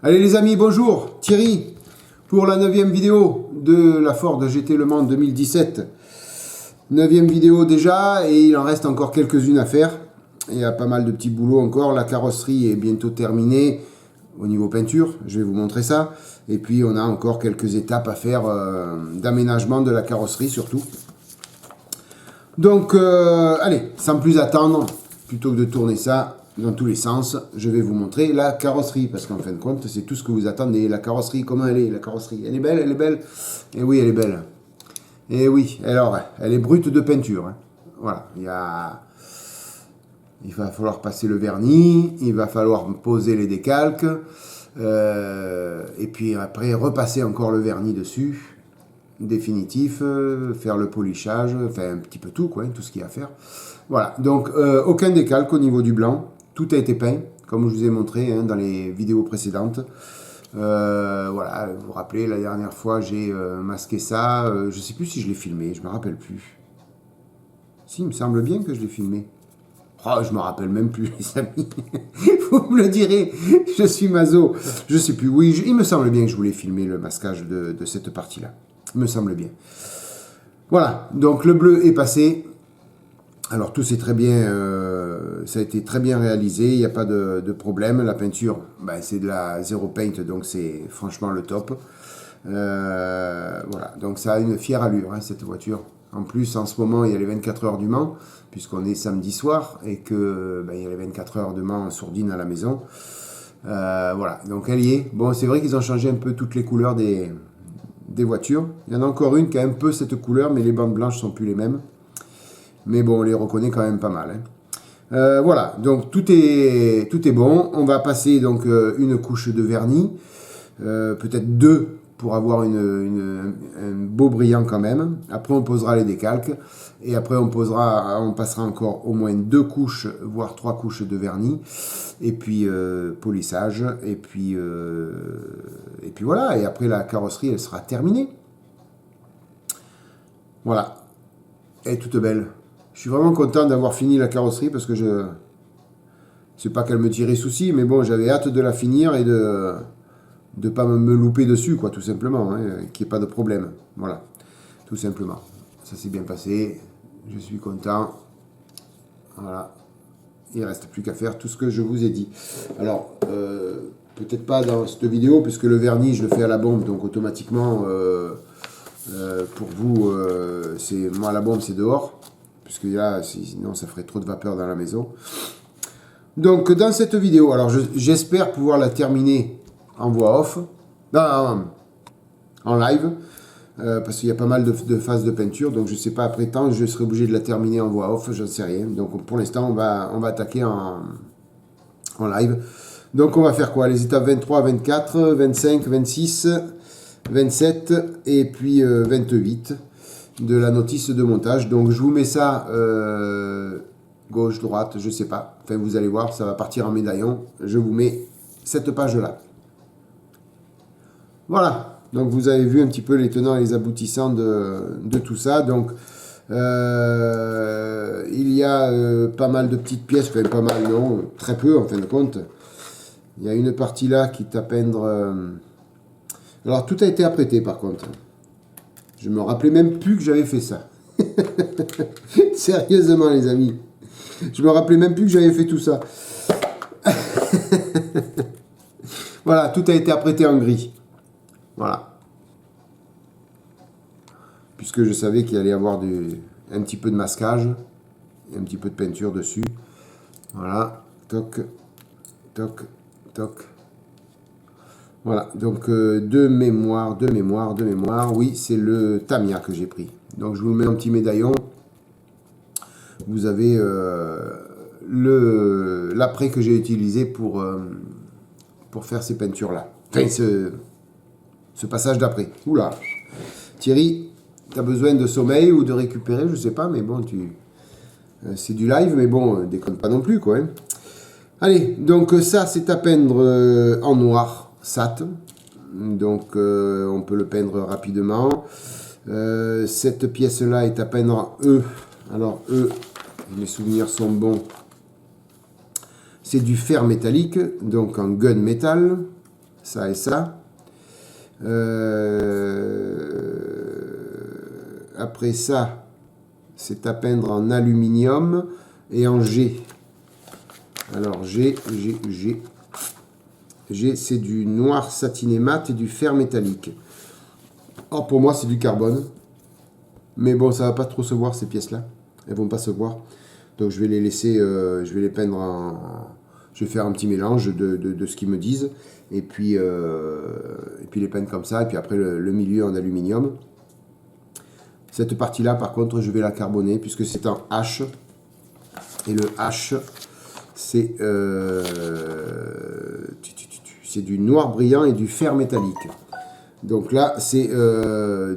Allez les amis, bonjour, Thierry, pour la 9e vidéo de la Ford GT Le Mans 2017. 9e vidéo déjà, et il en reste encore quelques-unes à faire. Il y a pas mal de petits boulots encore, la carrosserie est bientôt terminée au niveau peinture, je vais vous montrer ça. Et puis on a encore quelques étapes à faire d'aménagement de la carrosserie surtout. Donc allez, sans plus attendre, plutôt que de tourner ça dans tous les sens, je vais vous montrer la carrosserie, parce qu'en fin de compte, c'est tout ce que vous attendez. La carrosserie, comment elle est, la carrosserie? Elle est belle, elle est belle? Et oui, elle est belle. Et oui, alors, elle est brute de peinture. Hein. Voilà, il va falloir passer le vernis, il va falloir poser les décalques, et puis après, repasser encore le vernis dessus, définitif, faire le polissage, enfin un petit peu tout, quoi, tout ce qu'il y a à faire. Voilà, donc aucun décalque au niveau du blanc. Tout a été peint, comme je vous ai montré dans les vidéos précédentes. Voilà, vous vous rappelez, la dernière fois, j'ai masqué ça. Je ne sais plus si je l'ai filmé, je ne me rappelle plus. Si, il me semble bien que je l'ai filmé. Oh, je ne me rappelle même plus, les amis. Vous me le direz, je suis maso. Je ne sais plus, oui, il me semble bien que je voulais filmer le masquage de cette partie-là. Il me semble bien. Voilà, donc le bleu est passé. Alors tout c'est très bien, ça a été très bien réalisé, il n'y a pas de problème. La peinture, ben, c'est de la Zero Paint, donc c'est franchement le top. Voilà, donc ça a une fière allure, hein, cette voiture. En plus, en ce moment, il y a les 24 heures du Mans, puisqu'on est samedi soir, et que ben, il y a les 24 heures de Mans en sourdine à la maison. Voilà, donc elle y est. Bon, c'est vrai qu'ils ont changé un peu toutes les couleurs des voitures. Il y en a encore une qui a un peu cette couleur, mais les bandes blanches ne sont plus les mêmes. Mais bon, on les reconnaît quand même pas mal. Hein. Voilà, donc tout est bon. On va passer donc une couche de vernis, peut-être deux pour avoir un beau brillant quand même. Après, on posera les décalques. Et après, on passera encore au moins 2 couches, voire 3 couches de vernis. Et puis, polissage. Et puis voilà. Et après, la carrosserie, elle sera terminée. Voilà. Elle est toute belle. Je suis vraiment content d'avoir fini la carrosserie parce que c'est pas qu'elle me tirait souci, mais bon, j'avais hâte de la finir et de pas me louper dessus, quoi, tout simplement, hein, qu'il n'y ait pas de problème. Voilà, tout simplement. Ça s'est bien passé, je suis content. Voilà, il ne reste plus qu'à faire tout ce que je vous ai dit. Alors, peut-être pas dans cette vidéo, puisque le vernis, je le fais à la bombe, donc automatiquement, pour vous, moi, la bombe, c'est dehors. Puisque là, sinon ça ferait trop de vapeur dans la maison. Donc dans cette vidéo, alors j'espère pouvoir la terminer en voix off, en live, parce qu'il y a pas mal de phases de peinture, donc je ne sais pas, après temps, je serai obligé de la terminer en voix off, je ne sais rien. Donc pour l'instant, on va attaquer en live. Donc on va faire quoi? Les étapes 23, 24, 25, 26, 27 et puis 28. De la notice de montage. Donc je vous mets ça gauche, droite, je sais pas. Enfin vous allez voir, ça va partir en médaillon. Je vous mets cette page là. Voilà. Donc vous avez vu un petit peu les tenants et les aboutissants de tout ça. Donc il y a pas mal de petites pièces, enfin pas mal non, très peu en fin de compte. Il y a une partie là qui est à peindre. Alors tout a été apprêté par contre. Je me rappelais même plus que j'avais fait ça. Sérieusement, les amis. Je me rappelais même plus que j'avais fait tout ça. Voilà, tout a été apprêté en gris. Voilà. Puisque je savais qu'il allait y avoir un petit peu de masquage. Et un petit peu de peinture dessus. Voilà. Toc, toc, toc. Voilà, donc de mémoire, oui, c'est le Tamiya que j'ai pris. Donc je vous le mets en petit médaillon. Vous avez l'après que j'ai utilisé pour faire ces peintures-là. Enfin, ce passage d'après. Oula, Thierry, tu as besoin de sommeil ou de récupérer, je sais pas, mais bon, c'est du live, mais bon, déconne pas non plus, quoi. Hein. Allez, donc ça, c'est à peindre en noir. Sat, donc on peut le peindre rapidement. Cette pièce là est à peindre en E. Alors E, mes souvenirs sont bons, c'est du fer métallique, donc en gun métal. ça et ça. Après ça, c'est à peindre en aluminium et en G. Alors G, c'est du noir satiné mat et du fer métallique. Or pour moi c'est du carbone. Mais bon, ça va pas trop se voir ces pièces-là. Elles vont pas se voir. Donc je vais les laisser, je vais les peindre en... Je vais faire un petit mélange de ce qu'ils me disent. Et puis les peindre comme ça. Et puis après le milieu en aluminium. Cette partie-là, par contre, je vais la carbonner puisque c'est en H. Et le H, c'est du noir brillant et du fer métallique. Donc là, c'est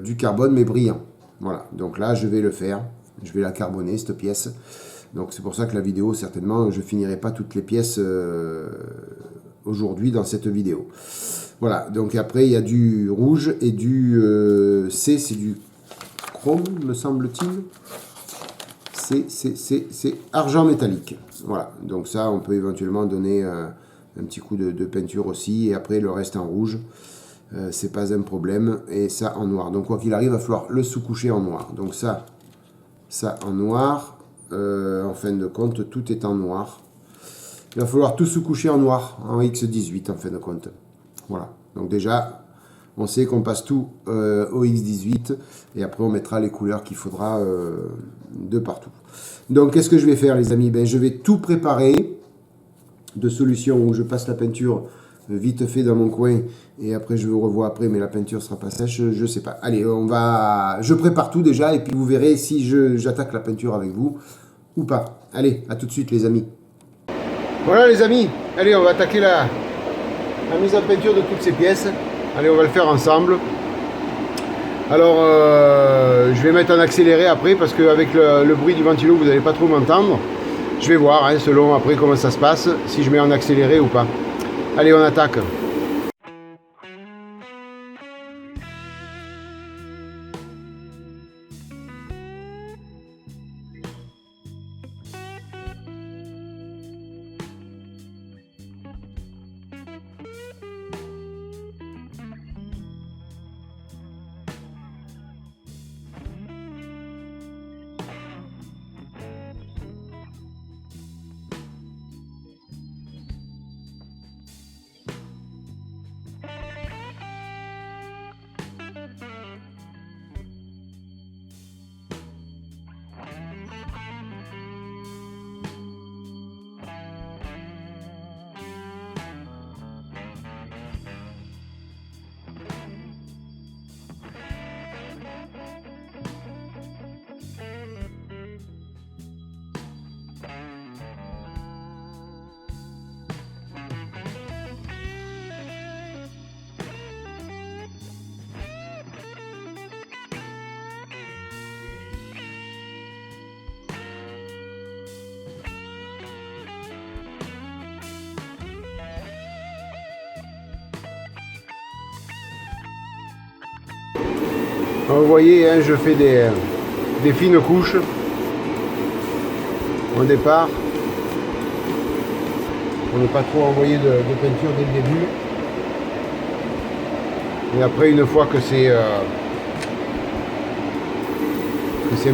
du carbone mais brillant. Voilà, donc là, je vais le faire. Je vais la carboner, cette pièce. Donc c'est pour ça que la vidéo, certainement, je finirai pas toutes les pièces aujourd'hui dans cette vidéo. Voilà, donc après, il y a du rouge et du C, c'est du chrome, me semble-t-il. C'est argent métallique. Voilà, donc ça, on peut éventuellement donner un petit coup de peinture aussi. Et après, le reste en rouge. C'est pas un problème. Et ça en noir. Donc quoi qu'il arrive, il va falloir le sous-coucher en noir. Donc ça en noir. En fin de compte, tout est en noir. Il va falloir tout sous-coucher en noir, en X18 en fin de compte. Voilà. Donc déjà, on sait qu'on passe tout au X18. Et après, on mettra les couleurs qu'il faudra de partout. Donc qu'est-ce que je vais faire, les amis? Je vais tout préparer de solutions où je passe la peinture vite fait dans mon coin et après je vous revois après, mais la peinture sera pas sèche, je sais pas. Allez, je prépare tout déjà et puis vous verrez si j'attaque la peinture avec vous ou pas. Allez, à tout de suite les amis. Voilà les amis, allez on va attaquer la mise en peinture de toutes ces pièces. Allez, on va le faire ensemble. Alors je vais mettre en accéléré après parce qu'avec le bruit du ventilo vous n'allez pas trop m'entendre. Je vais voir selon après comment ça se passe, si je mets en accéléré ou pas. Allez, on attaque. Vous voyez, je fais des fines couches au départ pour ne pas trop envoyer de peinture dès le début. Et après, une fois que c'est un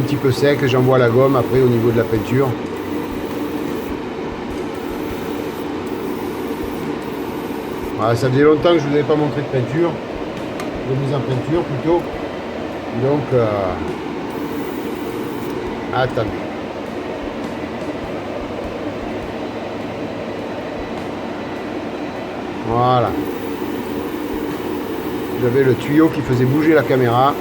petit peu sec, j'envoie la gomme après au niveau de la peinture. Voilà, ça faisait longtemps que je ne vous avais pas montré de peinture, de mise en peinture plutôt. Donc, attendez. Voilà. J'avais le tuyau qui faisait bouger la caméra.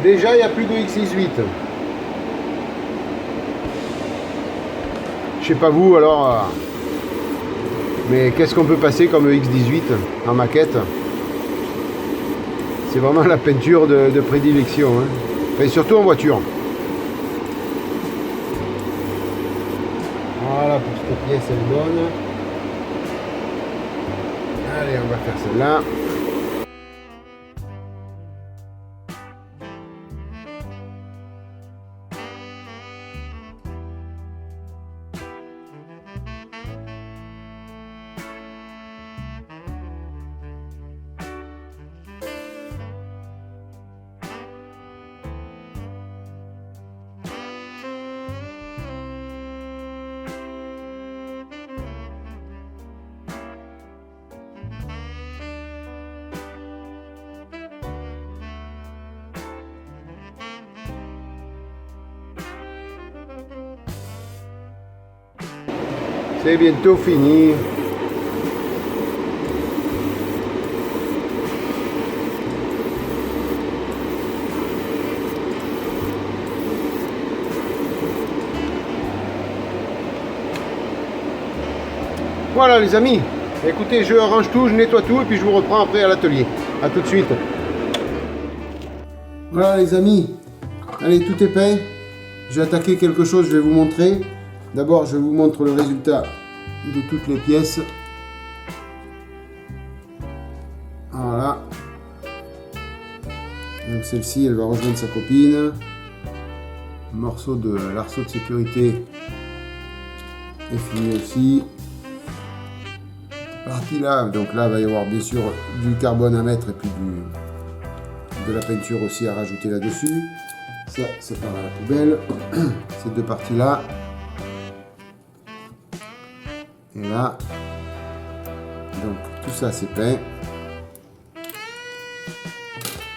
Déjà, il n'y a plus de X18. Je sais pas vous, alors... mais qu'est-ce qu'on peut passer comme X18 en maquette? C'est vraiment la peinture de prédilection. Hein. Et surtout en voiture. Voilà pour cette pièce, elle est bonne. Allez, on va faire celle-là. C'est bientôt fini. Voilà les amis, écoutez, je range tout, je nettoie tout et puis je vous reprends après à l'atelier. A tout de suite. Voilà les amis, allez, tout est peint. J'ai attaqué quelque chose, je vais vous montrer. D'abord, je vous montre le résultat de toutes les pièces. Voilà. Donc celle-ci, elle va rejoindre sa copine. Morceau de l'arceau de sécurité est fini aussi. Partie là, donc là, il va y avoir bien sûr du carbone à mettre et puis de la peinture aussi à rajouter là-dessus. Ça, c'est par la poubelle. Ces deux parties-là. Et là, donc tout ça c'est peint.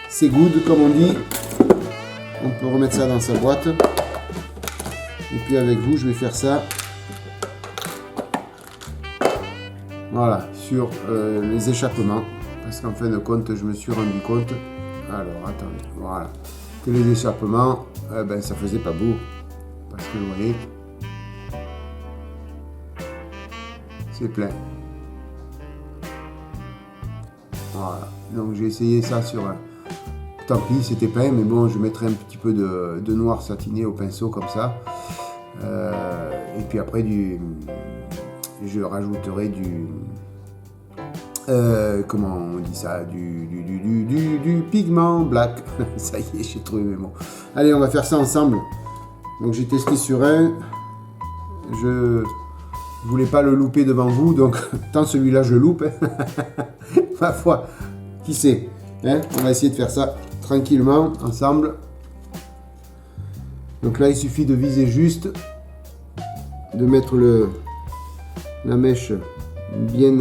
C'est good comme on dit. On peut remettre ça dans sa boîte. Et puis avec vous, je vais faire ça. Voilà, sur les échappements. Parce qu'en fin de compte, je me suis rendu compte. Alors, attendez, voilà. Que les échappements, ben, ça faisait pas beau. Parce que vous voyez, c'est plein. Voilà, donc j'ai essayé ça sur... tant pis, c'était peint, mais bon, je mettrai un petit peu de noir satiné au pinceau comme ça. Et puis après, je rajouterai du... comment on dit ça, du pigment black. Ça y est, j'ai trouvé mes mots. Allez, on va faire ça ensemble. Donc j'ai testé sur un. Je voulais pas le louper devant vous, donc tant celui-là je loupe. Ma foi, qui sait, hein, on va essayer de faire ça tranquillement ensemble. Donc là, il suffit de viser juste, de mettre la mèche bien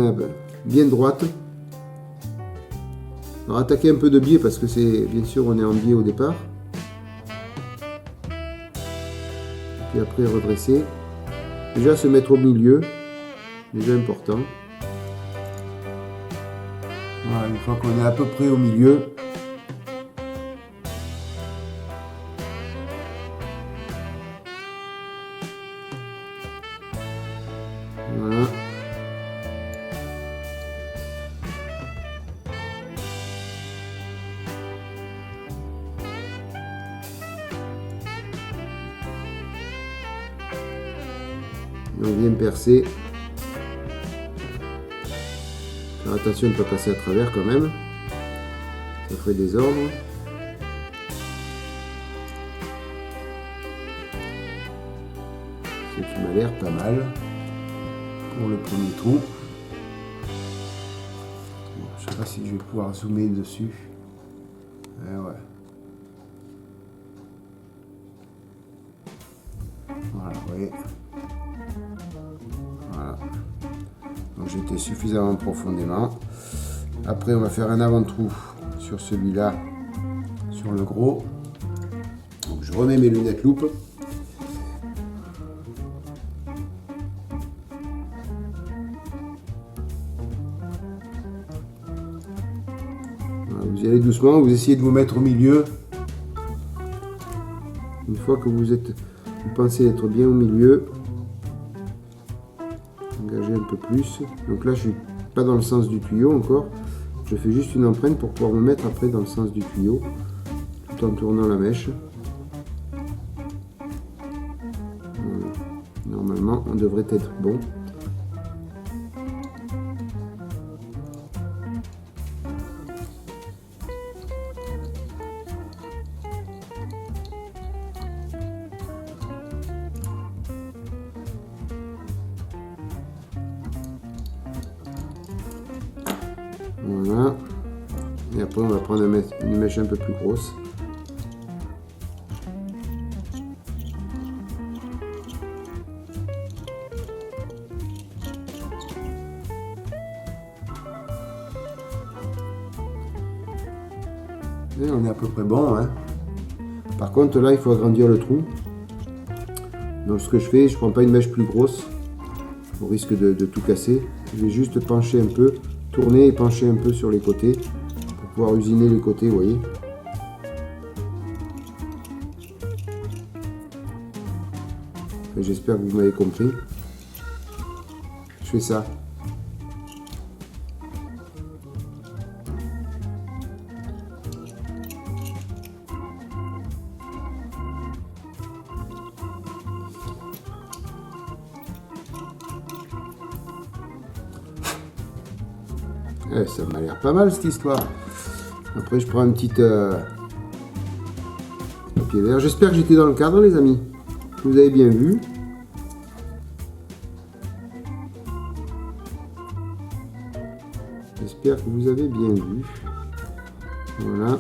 droite. Alors attaquer un peu de biais parce que c'est bien sûr on est en biais au départ. Et puis après redresser. Déjà se mettre au milieu, déjà important. Voilà, une fois qu'on est à peu près au milieu. Voilà. On vient percer. Alors attention de ne pas passer à travers quand même. Ça ferait des ordres. Ce qui m'a l'air pas mal pour le premier trou. Bon, je sais pas si je vais pouvoir zoomer dessus. Ouais. Voilà, vous voyez. Voilà. Donc j'étais suffisamment profondément. Après on va faire un avant-trou sur celui-là, sur le gros. Donc je remets mes lunettes loupe. Voilà, vous y allez doucement, vous essayez de vous mettre au milieu. fois que vous pensez être bien au milieu, engagez un peu plus. Donc là, je suis pas dans le sens du tuyau encore. Je fais juste une empreinte pour pouvoir me mettre après dans le sens du tuyau, tout en tournant la mèche. Voilà. Normalement, on devrait être bon. Voilà. Et après, on va prendre une mèche un peu plus grosse. Et on est à peu près bon, hein. Par contre, là, il faut agrandir le trou. Donc, ce que je fais, je prends pas une mèche plus grosse, au risque de tout casser. Je vais juste pencher un peu, tourner et pencher un peu sur les côtés, pour pouvoir usiner les côtés, vous voyez. J'espère que vous m'avez compris. Je fais ça. Ça m'a l'air pas mal cette histoire. Après je prends un petit papier vert. J'espère que j'étais dans le cadre les amis. Que vous avez bien vu. J'espère que vous avez bien vu. Voilà.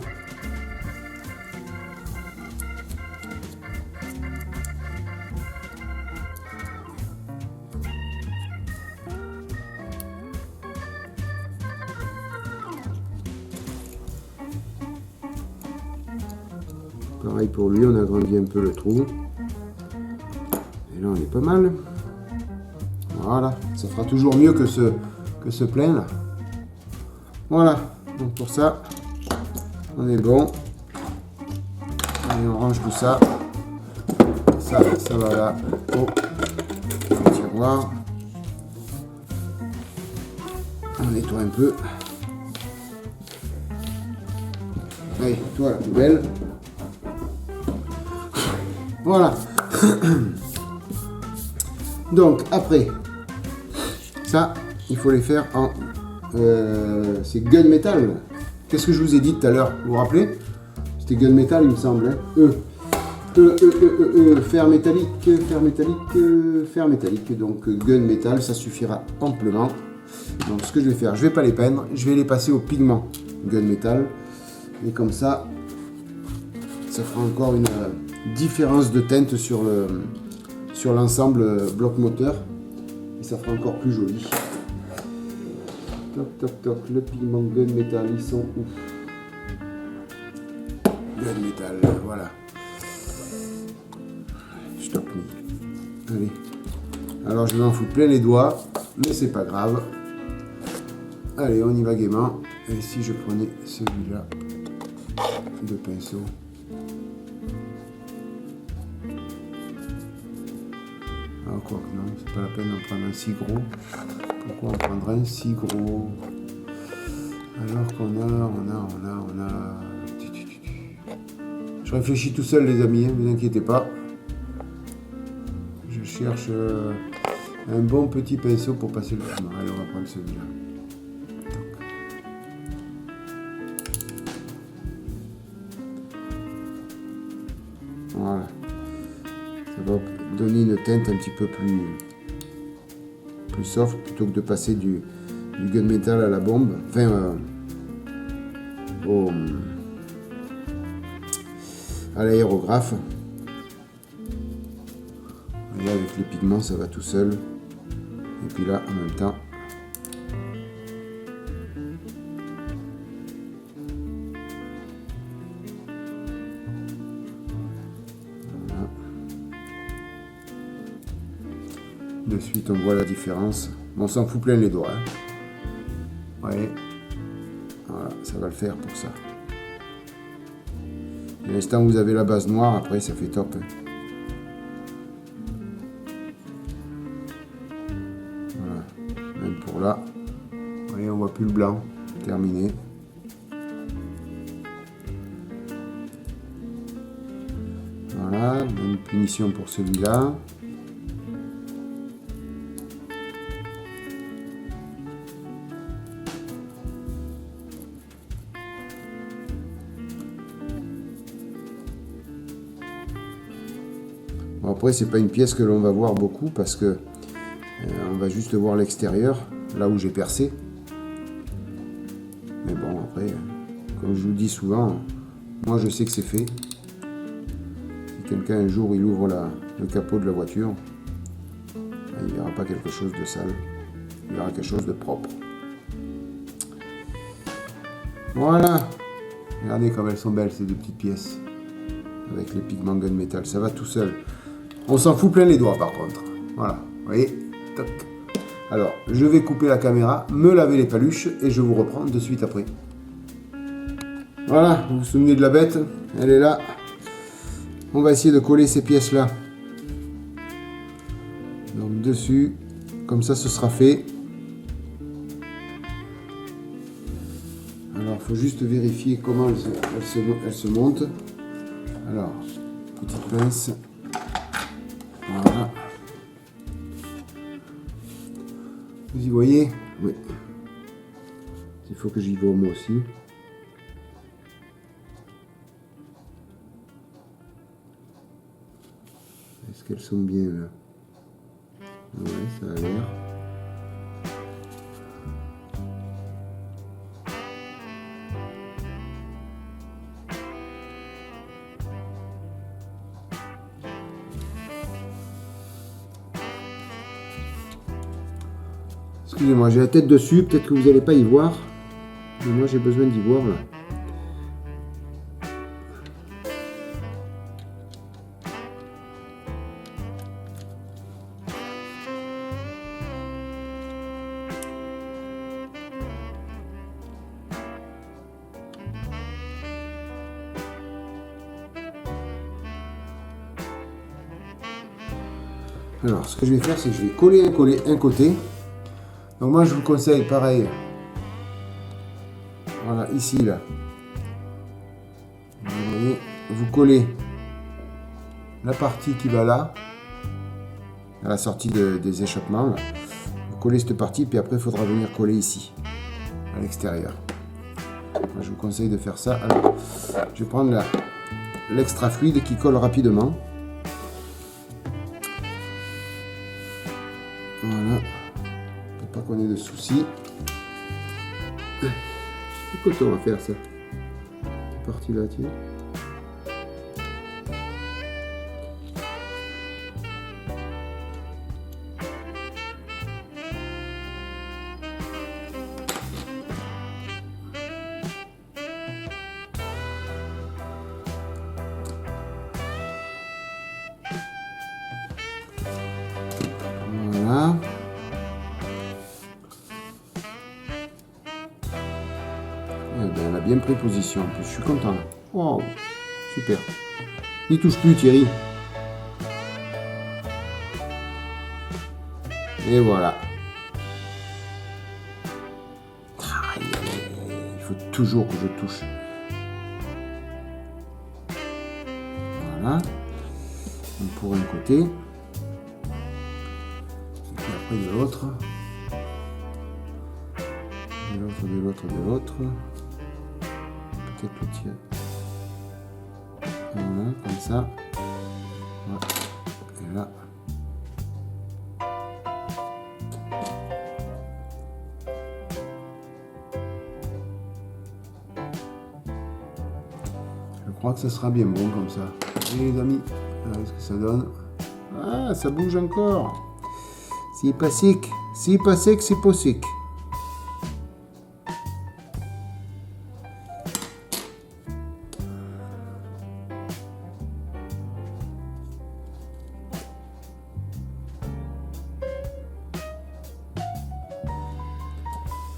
Pareil pour lui, on agrandit un peu le trou. Et là, on est pas mal. Voilà, ça fera toujours mieux que ce plein là. Voilà, donc pour ça, on est bon. Allez, on range tout ça. Ça va là au tiroir. On nettoie un peu. Allez, toi la poubelle. Voilà. Donc après, ça, il faut les faire en c'est gunmetal. Qu'est-ce que je vous ai dit tout à l'heure? Vous vous rappelez? C'était gunmetal, il me semble. Hein, fer métallique, fer métallique, fer métallique. Donc gunmetal, ça suffira amplement. Donc ce que je vais faire, je vais pas les peindre, je vais les passer au pigment gunmetal. Et comme ça, ça fera encore une différence de teinte sur l'ensemble bloc moteur. Et ça fera encore plus joli. Toc toc toc, le pigment gunmetal, ils sont où? Gunmetal, voilà. Stop. Allez. Alors je vais m'en foutre plein les doigts, mais c'est pas grave. Allez, on y va gaiement. Et si je prenais celui-là de pinceau. Ah, quoi que non, c'est pas la peine d'en prendre un si gros. Pourquoi on prendrait un si gros? Alors qu'on a... Je réfléchis tout seul les amis, ne vous inquiétez pas. Je cherche un bon petit pinceau pour passer le pigment. Allez, on va prendre celui-là. Voilà. Ça va donner une teinte un petit peu plus soft plutôt que de passer du gunmetal à la bombe. Enfin, à l'aérographe. Et là, avec les pigments, ça va tout seul. Et puis là, en même temps, voilà. De suite, on voit la différence. Bon, on s'en fout plein les doigts. Hein. Ouais. Voilà, ça va le faire pour ça. À l'instant où vous avez la base noire, après ça fait top. Voilà, même pour là. Vous voyez, on voit plus le blanc. Terminé. Voilà, même punition pour celui-là. Bon, après, c'est pas une pièce que l'on va voir beaucoup parce que on va juste voir l'extérieur, là où j'ai percé. Mais bon, après, comme je vous dis souvent, moi je sais que c'est fait. Si quelqu'un un jour il ouvre le capot de la voiture, il ne verra pas quelque chose de sale, il verra quelque chose de propre. Voilà. Regardez comme elles sont belles ces deux petites pièces. Avec les pigments gunmetal, ça va tout seul. On s'en fout plein les doigts par contre. Voilà, vous voyez. Toc. Alors, je vais couper la caméra, me laver les paluches et je vous reprends de suite après. Voilà, vous vous souvenez de la bête? Elle est là. On va essayer de coller ces pièces-là. Donc dessus, comme ça ce sera fait. Alors, il faut juste vérifier comment elle se monte. Alors, petite pince. Voilà. Vous y voyez? Oui. Il faut que j'y vois moi aussi. Est-ce qu'elles sont bien là? Ouais, ça a l'air. Excusez-moi, j'ai la tête dessus, peut-être que vous n'allez pas y voir. Mais moi j'ai besoin d'y voir là. Alors, ce que je vais faire, c'est que je vais coller un côté. Donc moi je vous conseille pareil. Voilà, ici, là. Vous voyez, vous collez La partie qui va là. à la sortie des échappements. Là. Vous collez cette partie, puis après, il faudra venir coller ici, à l'extérieur. Moi, je vous conseille de faire ça. Alors, je vais prendre l'extra fluide qui colle rapidement. Voilà. Pour pas qu'on ait de soucis. C'est coton à faire ça. Cette partie là, tiens. Voilà. Eh ben, elle a bien pris position en plus, je suis content. Wow, super. N'y touche plus Thierry. Et voilà. Aïe, aïe, aïe, il faut toujours que je touche. Voilà. Donc pour un côté. Et après de l'autre. De l'autre, de l'autre, de l'autre. Peut-être le tirer. Voilà, comme ça. Voilà. Et là. Je crois que ça sera bien bon comme ça. Et les amis, regardez ce que ça donne. Ah, ça bouge encore. C'est pas sec. C'est pas sec, c'est pas sec.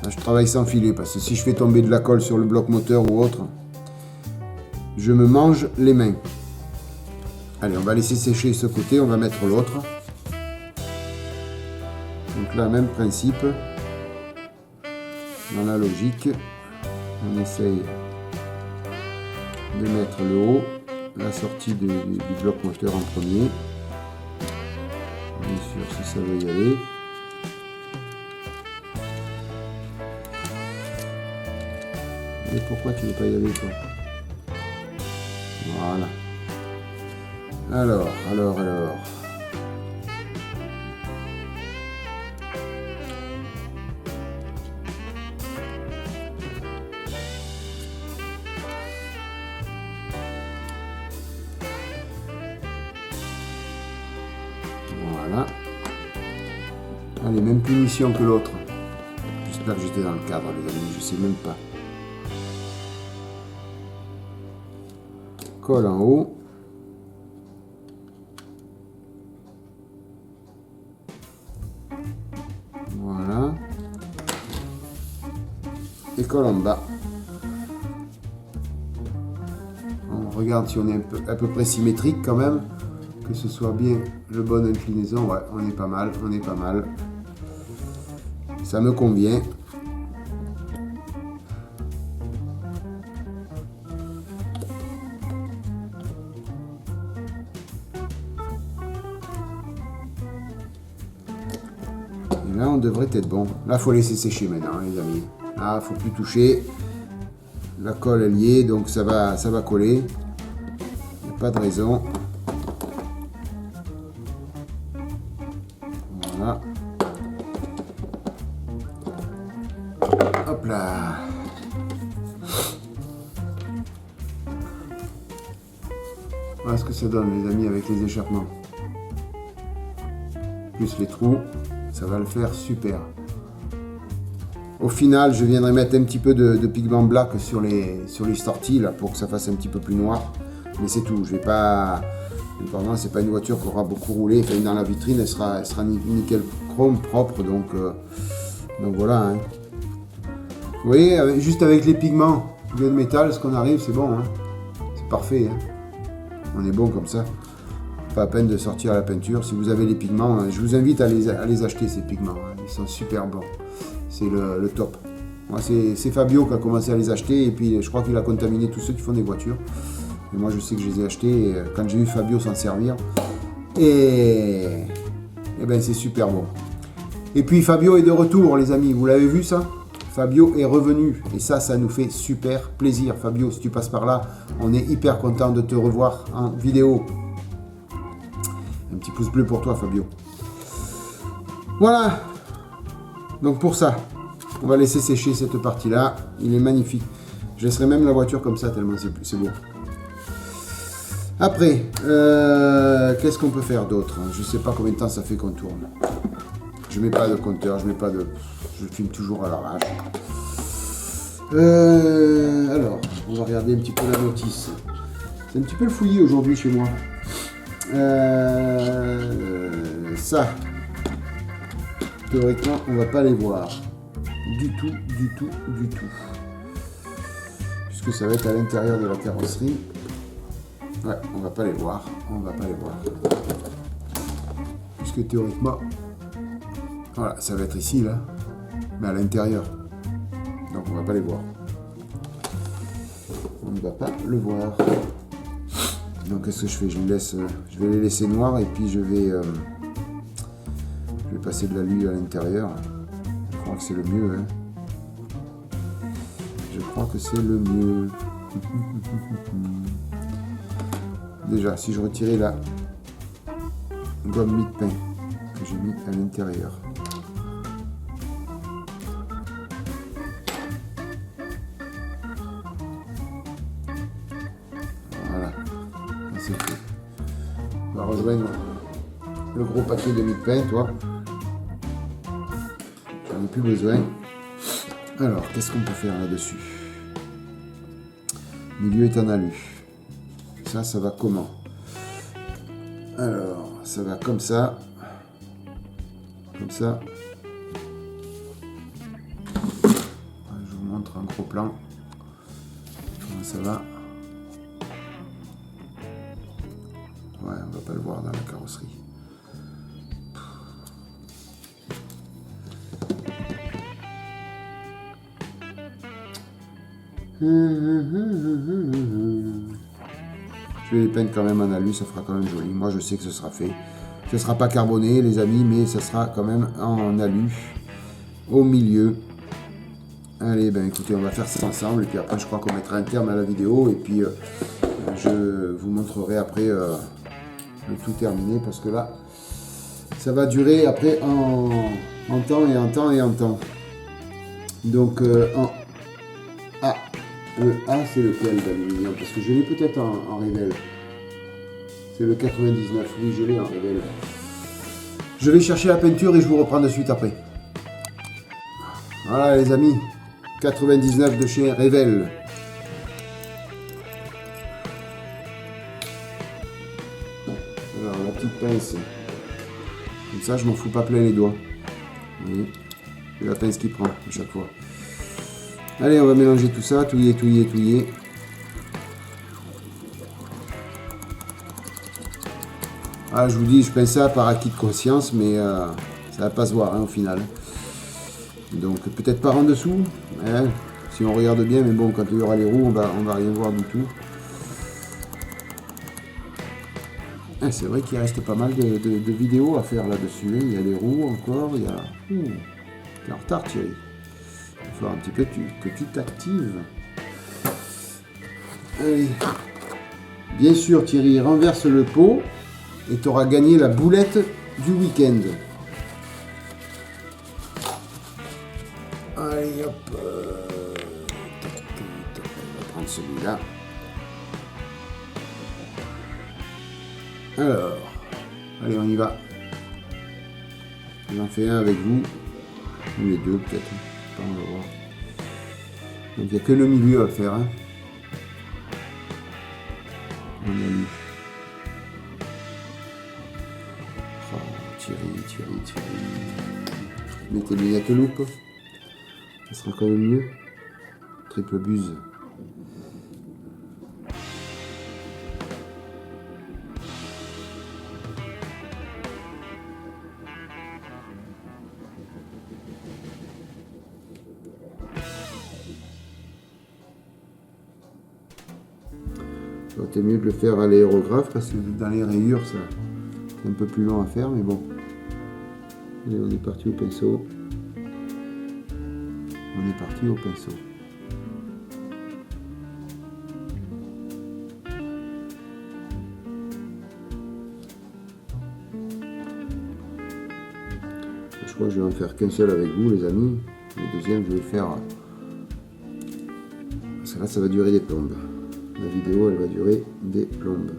Je travaille sans filet parce que si je fais tomber de la colle sur le bloc moteur ou autre, je me mange les mains. Allez, on va laisser sécher ce côté, on va mettre l'autre. Donc là, même principe. Dans la logique, on essaye de mettre le haut, la sortie du bloc moteur en premier. Bien sûr, si ça veut y aller. Et pourquoi tu ne veux pas y aller, toi? Voilà. Alors. Voilà. Allez, même punition que l'autre. J'espère que j'étais dans le cadre, les amis, je sais même pas. Colle en haut. Voilà. Et colle en bas. On regarde si on est à peu près symétrique quand même. Que ce soit bien le bonne inclinaison. Ouais, on est pas mal, Ça me convient. Et là, on devrait être bon. Là, faut laisser sécher maintenant, les amis. Là, faut plus toucher. La colle, elle y est, donc ça va coller. Il n'y a pas de raison. Voilà. Hop là. Voilà ce que ça donne, les amis, avec les échappements. Plus les trous, ça va le faire super. Au final, je viendrai mettre un petit peu de pigment black sur les sorties là, pour que ça fasse un petit peu plus noir. Mais c'est tout. Je vais pas. Vraiment, c'est pas une voiture qui aura beaucoup roulé. Enfin, dans la vitrine, elle sera nickel chrome propre. Donc voilà. Hein. Vous voyez, juste avec les pigments de métal, ce qu'on arrive, c'est bon. Hein. C'est parfait. Hein. On est bon comme ça. Pas à peine de sortir à la peinture. Si vous avez les pigments, je vous invite à les acheter, ces pigments. Hein. Ils sont super bons. C'est le top. Moi, c'est Fabio qui a commencé à les acheter. Et puis, je crois qu'il a contaminé tous ceux qui font des voitures. Et moi, je sais que je les ai achetés quand j'ai vu Fabio s'en servir. Et ben, c'est super bon. Et puis, Fabio est de retour, les amis. Vous l'avez vu, ça? Fabio est revenu. Et ça nous fait super plaisir. Fabio, si tu passes par là, on est hyper content de te revoir en vidéo. Un petit pouce bleu pour toi, Fabio. Voilà. Donc, pour ça, on va laisser sécher cette partie-là. Il est magnifique. Je laisserai même la voiture comme ça, tellement c'est beau. Après, qu'est-ce qu'on peut faire d'autre? Je ne sais pas combien de temps ça fait qu'on tourne. Je mets pas de compteur, je filme toujours à l'arrache. Alors, on va regarder un petit peu la notice. C'est un petit peu le fouillis aujourd'hui chez moi. Ça, théoriquement, on va pas les voir. Du tout. Puisque ça va être à l'intérieur de la carrosserie. Ouais, on va pas les voir. Puisque théoriquement, voilà, ça va être ici, là. Mais à l'intérieur. Donc on va pas les voir. On ne va pas le voir. Donc qu'est-ce que je fais? Je vais les laisser noirs et puis je vais passer de l'alu à l'intérieur. Je crois que c'est le mieux. Hein. Je crois que c'est le mieux. Déjà, si je retirais la gomme mie-de-pain que j'ai mis à l'intérieur. Voilà, c'est fait. On va rejoindre le gros paquet de mie-de-pain, toi. J'en ai plus besoin. Alors, qu'est-ce qu'on peut faire là-dessus? Milieu est en alu. Ça va comment? Alors, ça va comme ça. Comme ça. Je vous montre un gros plan. Comment ça va? on va pas le voir dans la carrosserie. Je vais les peindre quand même en alu, ça fera quand même joli. Moi je sais que ce sera fait. Ce ne sera pas carboné les amis, mais ça sera quand même en alu au milieu. Allez, ben écoutez, on va faire ça ensemble et puis après je crois qu'on mettra un terme à la vidéo et puis je vous montrerai après le tout terminé parce que là ça va durer après en temps et en temps et en temps. Donc en A. Le A c'est lequel d'aluminium? Parce que je l'ai peut-être en révèle. C'est le 99, oui je l'ai en révèle. Je vais chercher la peinture et je vous reprends de suite après. Voilà les amis, 99 de chez Révèle. Alors la petite pince, comme ça je m'en fous pas plein les doigts. Vous voyez, c'est la pince qui prend à chaque fois. Allez, on va mélanger tout ça, touiller, touiller, touiller. Ah, je vous dis, je pince ça par acquis de conscience, mais ça va pas se voir hein, au final. Donc peut-être par en dessous, hein, si on regarde bien, mais bon, quand il y aura les roues, on va rien voir du tout. Ah, c'est vrai qu'il reste pas mal de vidéos à faire là-dessus. Hein. Il y a les roues encore, il y a... T'es en retard Thierry. Il faut un petit peu que tu t'actives. Allez. Bien sûr Thierry, renverse le pot et tu auras gagné la boulette du week-end. Allez hop. On va prendre celui-là. Alors, allez on y va. J'en fais un avec vous. Ou les deux peut-être. On va voir. Donc il n'y a que le milieu à faire. Hein. On a lu. Oh, Thierry. Mets tes lunettes loupe. Ça sera quand même mieux. Triple buse. C'est mieux de le faire à l'aérographe parce que dans les rayures c'est un peu plus long à faire mais bon. Allez, on est parti au pinceau. Je crois que je vais en faire qu'un seul avec vous les amis. Le deuxième je vais le faire parce que là ça va durer des plombes. La vidéo, elle va durer des plombes.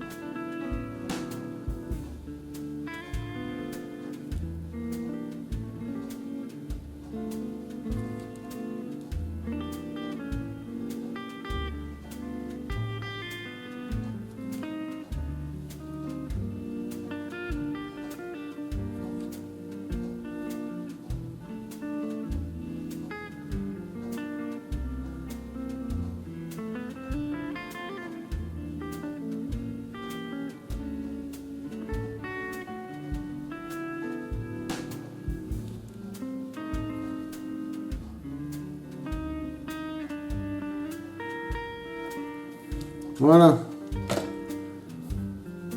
Voilà.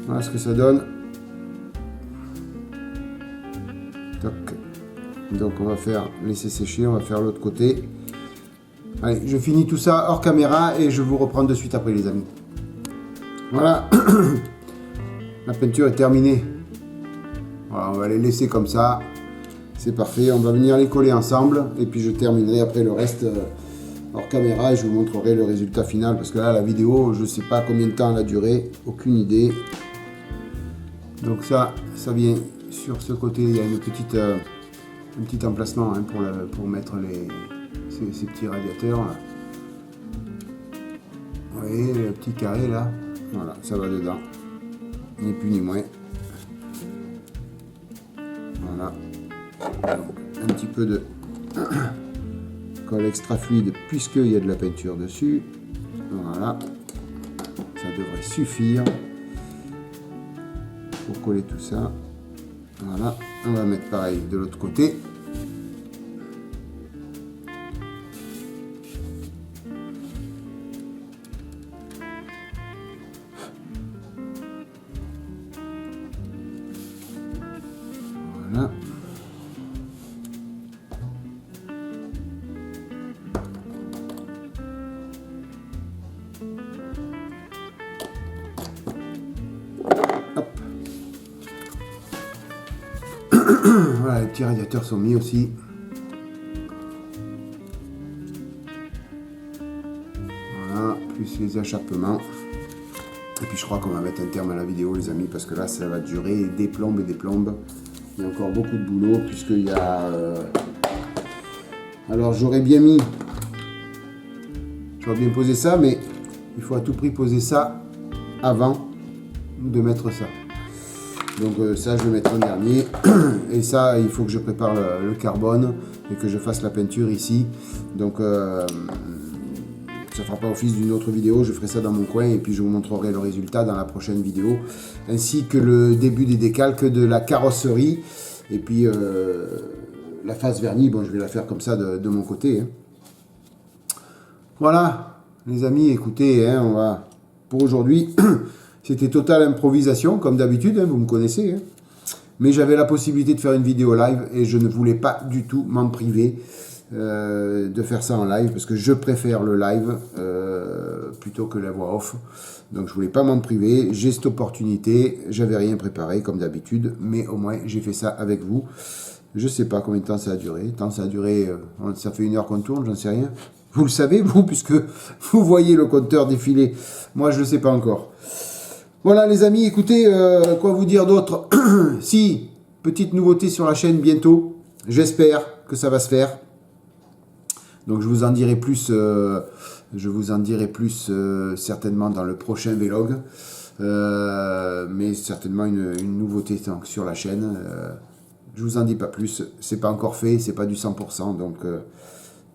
Voilà ce que ça donne. Toc. Donc on va laisser sécher, on va faire l'autre côté. Allez, je finis tout ça hors caméra et je vous reprends de suite après les amis. Voilà. La peinture est terminée. Voilà, on va les laisser comme ça. C'est parfait, on va venir les coller ensemble et puis je terminerai après le reste hors caméra et je vous montrerai le résultat final parce que là la vidéo je sais pas combien de temps elle a duré, aucune idée. Donc ça vient sur ce côté, il y a un petit emplacement hein, pour mettre ces petits radiateurs là. Vous voyez le petit carré là, voilà ça va dedans, ni plus ni moins. Voilà, donc un petit peu de colle extra fluide puisqu'il y a de la peinture dessus. Voilà, ça devrait suffire. pour coller tout ça. Voilà, on va mettre pareil de l'autre côté. Voilà. Voilà, les petits radiateurs sont mis aussi. Voilà, plus les échappements. Et puis je crois qu'on va mettre un terme à la vidéo les amis, parce que là ça va durer des plombes et des plombes. Il y a encore beaucoup de boulot, puisqu'il y a... Alors j'aurais bien mis... J'aurais bien posé ça, mais il faut à tout prix poser ça avant de mettre ça. Donc ça je le mettrai en dernier. Et ça il faut que je prépare le carbone et que je fasse la peinture ici. Donc ça fera pas office d'une autre vidéo, je ferai ça dans mon coin et puis je vous montrerai le résultat dans la prochaine vidéo. Ainsi que le début des décalques de la carrosserie. Et puis la face vernie, bon je vais la faire comme ça de mon côté. Hein. Voilà les amis, écoutez, hein, on va pour aujourd'hui... C'était totale improvisation, comme d'habitude, hein, vous me connaissez. Hein. Mais j'avais la possibilité de faire une vidéo live et je ne voulais pas du tout m'en priver de faire ça en live parce que je préfère le live plutôt que la voix off. Donc je voulais pas m'en priver, j'ai cette opportunité, j'avais rien préparé comme d'habitude, mais au moins j'ai fait ça avec vous. Je sais pas combien de temps ça a duré. Ça fait 1 heure qu'on tourne, j'en sais rien. Vous le savez, vous, puisque vous voyez le compteur défiler. Moi, je ne le sais pas encore. Voilà les amis, écoutez, quoi vous dire d'autre? Si, petite nouveauté sur la chaîne bientôt, j'espère que ça va se faire. Donc je vous en dirai plus, certainement dans le prochain vlog. Mais certainement une nouveauté sur la chaîne. Je vous en dis pas plus, c'est pas encore fait, c'est pas du 100%. Donc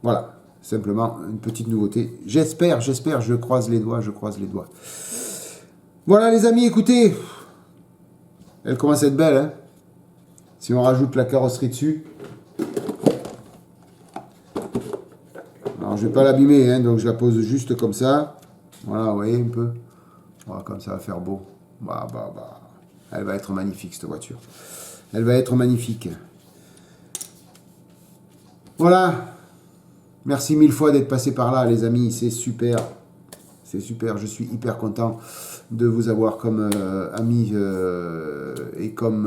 voilà, simplement une petite nouveauté. J'espère, je croise les doigts, Voilà les amis, écoutez, elle commence à être belle, hein. Si on rajoute la carrosserie dessus. Alors je vais pas l'abîmer, hein, donc je la pose juste comme ça. Voilà, vous voyez un peu. Voilà, comme ça va faire beau. Bah. Elle va être magnifique cette voiture. Elle va être magnifique. Voilà. Merci 1000 fois d'être passé par là les amis, c'est super. C'est super, je suis hyper content de vous avoir comme ami et comme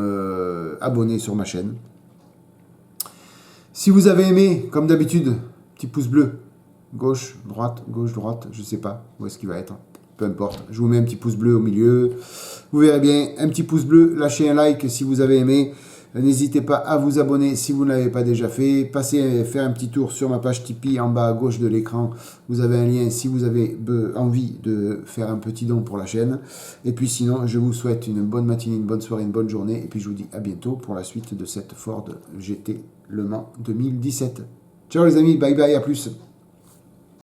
abonné sur ma chaîne. Si vous avez aimé, comme d'habitude, petit pouce bleu, gauche, droite, je sais pas où est-ce qu'il va être, peu importe. Je vous mets un petit pouce bleu au milieu, vous verrez bien, un petit pouce bleu, lâchez un like si vous avez aimé. N'hésitez pas à vous abonner si vous ne l'avez pas déjà fait. Passez faire un petit tour sur ma page Tipeee en bas à gauche de l'écran. Vous avez un lien si vous avez envie de faire un petit don pour la chaîne. Et puis sinon, je vous souhaite une bonne matinée, une bonne soirée, une bonne journée. Et puis je vous dis à bientôt pour la suite de cette Ford GT Le Mans 2017. Ciao les amis, bye bye, à plus.